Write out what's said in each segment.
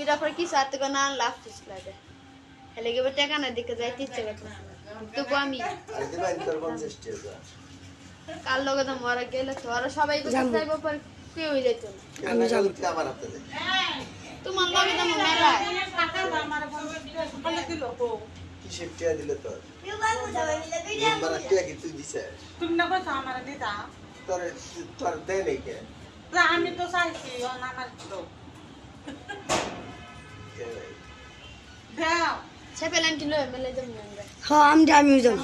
পুরা পরে কিছু হাতে করে না লাভ ফিস লাগে হেলে গেবে টাকা না দেখে যাইতে ইচ্ছে করতেছে না তবু আমি কাল লগে তো মরা গেলে তো আর সবাই যাইব পর কেউ যাইতো না আমি যাব তোমার লগে তো মেলা কিসের টিয়া দিলে তোর মেম্বার টিয়া কি তুই দিছে তুমি না কইছো আমার দিতা তোর তোর দেয় নাই কে আমি তো চাইছি ও আমার তো দাও ছেপেলান কিলো মেলে যাম আমরা হ্যাঁ আমিও যাব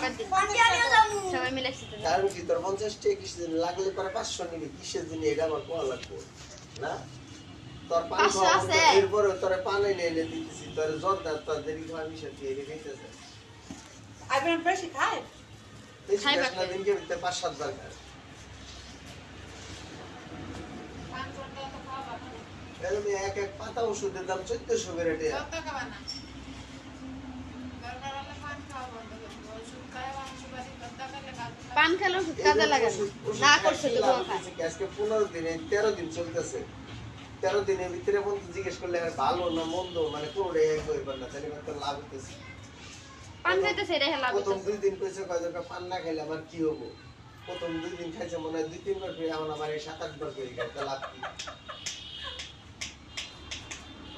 সবাই মিলে একসাথে যাবো। কারণ কি তোর 50 টাকা কিসের লাগলে পরে 500 নিবি কিসের জন্য এটা আমার কোয়া লাগবে না তোর 500 আছে। এরপরে তোর পানি নিয়ে এনে দিতেছি তোর জর্দার তোর দেরি খাওয়া মিশে দিয়ে রেখেছে আইবেন বেশি খাই বেশি খাই না বাকি। দিনকে 5-7 বার খায় এরকম এক এক পাতা ওষুধের দাম 1400 করে টাকা পান খেলেও কাজে লাগে না। না করছে তো খায় আজকে 15 দিনে 13 দিন চলতেছে 13 দিনের ভিতরে মন জিজ্ঞেস করলে আর ভালো না মন্দ মানে কোনটা এক হইবার না তাহলে কত লাভ হইতেছে পান খাইতে সেটা হেলা প্রথম 2 দিন কইছে কয় টাকা পান না খাইলে আমার কি হবো প্রথম 2 দিন খাইছে মনে হয় 2-3 বার করে এখন আমার এই 7-8 বার করে গেছে লাভ কি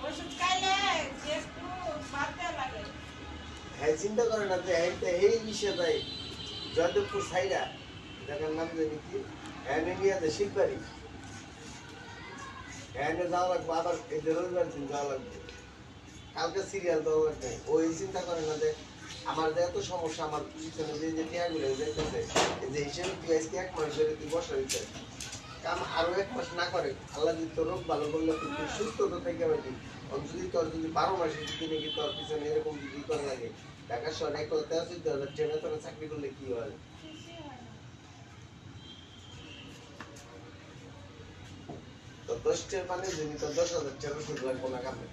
ওষুধ খাইলে একটু বাড়তে লাগে হ্যাঁ চিন্তা করে না যে এই বিষয়ে তাই জয়দেবপুর সাইডা জায়গার নাম জানি কি অ্যানিমিয়াতে শিলবাড়ি এনে যাওয়া লাগবে আবার এই যে রবিবার দিন যাওয়া লাগবে কালকে সিরিয়াল দেওয়া লাগবে ওই চিন্তা করে না যে আমার যে এত সমস্যা আমার পিছনে যে টিয়াগুলো যাইতেছে যে হিসেবে তুই আজকে 1 মাস ধরে তুই বসা হইতে কাম আরো 1 মাস না করে আল্লাহ যদি তোর রোগ ভালো করলে তুই সুস্থ তো থেকে পাবি যদি তোর যদি 12 মাসে যদি নাকি তোর পিছনে এরকম যদি করে লাগে ঢাকা শহরে 1,83,000 ট্রেনে তোর চাকরি করলে কি হয় তো 10 টাকা মানে যদি তোর 10,000 টাকা শুধু লাগবে না কামে